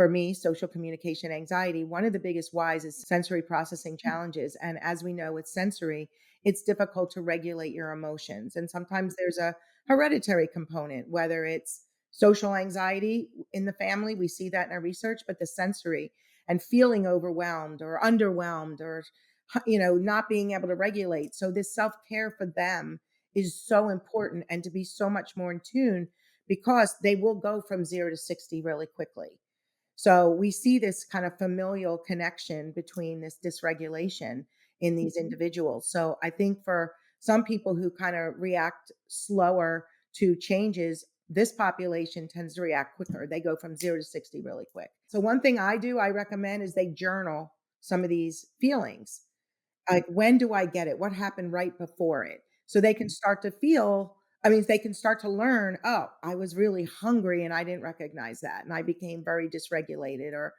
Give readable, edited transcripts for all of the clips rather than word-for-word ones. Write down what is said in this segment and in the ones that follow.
for me, social communication anxiety, one of the biggest whys is sensory processing challenges. And as we know with sensory, it's difficult to regulate your emotions. And sometimes there's a hereditary component, whether it's social anxiety in the family, we see that in our research, but the sensory and feeling overwhelmed or underwhelmed or not being able to regulate. So this self-care for them is so important, and to be so much more in tune, because they will go from 0 to 60 really quickly. So we see this kind of familial connection between this dysregulation in these individuals. So I think for some people who kind of react slower to changes, this population tends to react quicker. They go from 0 to 60 really quick. So one thing I recommend is they journal some of these feelings. Like, when do I get it? What happened right before it? So they can start to feel, I mean, they can start to learn, oh, I was really hungry and I didn't recognize that. And I became very dysregulated or,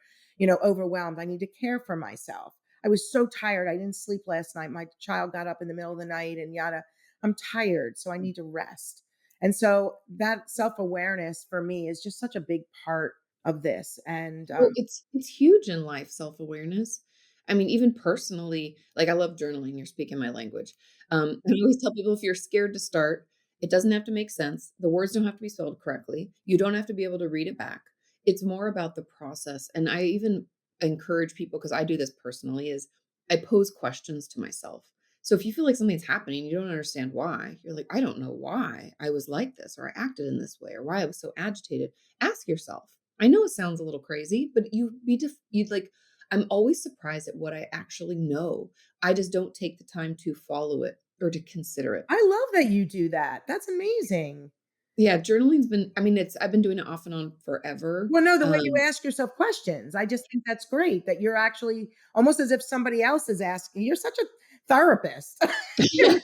overwhelmed. I need to care for myself. I was so tired. I didn't sleep last night. My child got up in the middle of the night and yada. I'm tired, so I need to rest. And so that self awareness for me is just such a big part of this. And Well, it's huge in life, self-awareness. I mean, even personally, like, I love journaling, you're speaking my language. I always tell people if you're scared to start, it doesn't have to make sense. The words don't have to be spelled correctly. You don't have to be able to read it back. It's more about the process, and I even encourage people, because I do this personally, is I pose questions to myself. So if you feel like something's happening, you don't understand why, you're like, "I don't know why I was like this, or I acted in this way, or why I was so agitated." Ask yourself. I know it sounds a little crazy, but you'd like, I'm always surprised at what I actually know. I just don't take the time to follow it or to consider it. I love that you do that. That's amazing. Yeah, journaling's been, I mean, I've been doing it off and on forever. Well, no, the way you ask yourself questions, I just think that's great that you're actually almost as if somebody else is asking. You're such a therapist. You're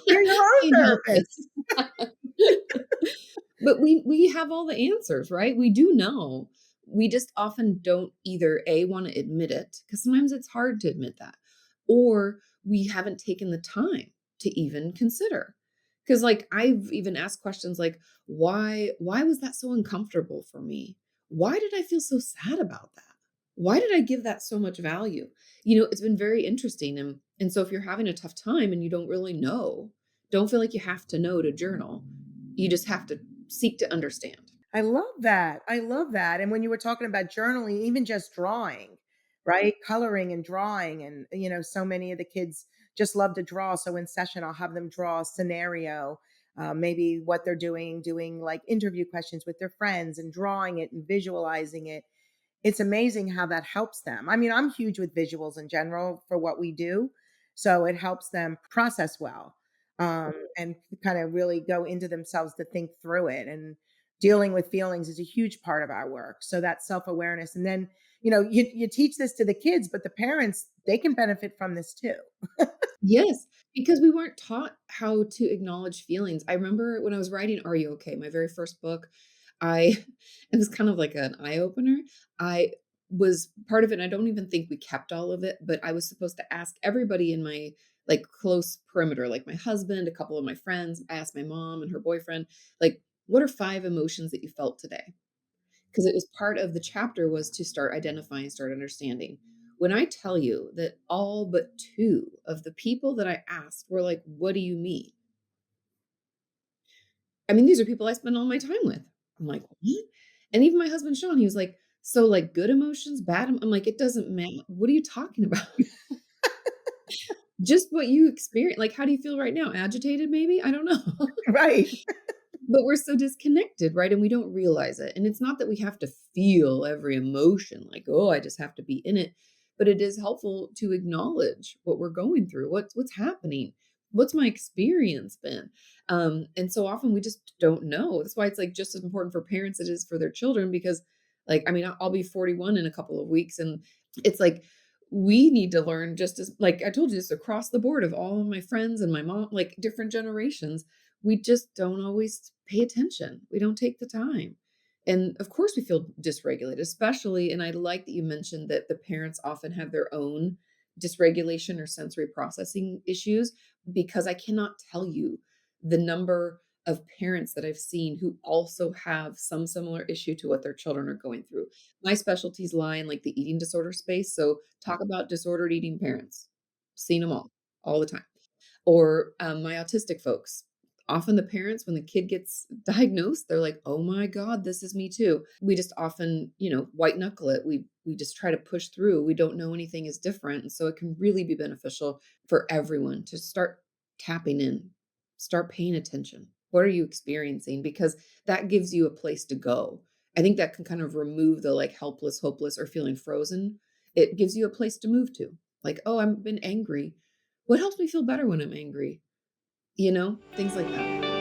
you're your own Can't help therapist. it. But we have all the answers, right? We do know. We just often don't either A, want to admit it, because sometimes it's hard to admit that, or we haven't taken the time to even consider. Because like I've even asked questions like, why was that so uncomfortable for me? Why did I feel so sad about that? Why did I give that so much value? It's been very interesting. And so if you're having a tough time and you don't really know, don't feel like you have to know to journal. You just have to seek to understand. I love that. I love that. And when you were talking about journaling, even just drawing, right? Coloring and drawing. And, so many of the kids just love to draw. So in session, I'll have them draw a scenario, maybe what they're doing like interview questions with their friends and drawing it and visualizing it. It's amazing how that helps them. I mean, I'm huge with visuals in general for what we do. So it helps them process well, and kind of really go into themselves to think through it. And dealing with feelings is a huge part of our work. So that self awareness. And then, you teach this to the kids, but the parents, they can benefit from this too. Yes, because we weren't taught how to acknowledge feelings. I remember when I was writing Are You Okay? My very first book, I it was kind of like an eye opener. I was part of it, and I don't even think we kept all of it, but I was supposed to ask everybody in my like close perimeter, like my husband, a couple of my friends. I asked my mom and her boyfriend, like, what are 5 emotions that you felt today? Because it was part of the chapter was to start identifying, start understanding. When I tell you that all but 2 of the people that I asked were like, "What do you mean?" I mean, these are people I spend all my time with. I'm like, "What?" And even my husband, Sean, he was like, "So, like, good emotions, I'm like, "It doesn't matter. What are you talking about?" Just what you experience. Like, how do you feel right now? Agitated, maybe? I don't know. Right. But we're so disconnected, right? And we don't realize it. And it's not that we have to feel every emotion, like, oh, I just have to be in it. But it is helpful to acknowledge what we're going through. What's happening? What's my experience been? And so often we just don't know. That's why it's like just as important for parents as it is for their children, because like, I mean, I'll be 41 in a couple of weeks. And it's like we need to learn just as like I told you this across the board of all of my friends and my mom, like different generations, we just don't always pay attention. We don't take the time. And of course, we feel dysregulated, especially. And I like that you mentioned that the parents often have their own dysregulation or sensory processing issues, because I cannot tell you the number of parents that I've seen who also have some similar issue to what their children are going through. My specialties lie in, like, the eating disorder space, so talk about disordered eating parents. Seen them all the time. Or, my autistic folks. Often the parents, when the kid gets diagnosed, they're like, "Oh my god, this is me too." We just often, white knuckle it. We just try to push through. We don't know anything is different, and so it can really be beneficial for everyone to start tapping in, start paying attention. What are you experiencing? Because that gives you a place to go. I think that can kind of remove the, like, helpless, hopeless, or feeling frozen. It gives you a place to move to. Like, "Oh, I've been angry. What helps me feel better when I'm angry?" Things like that.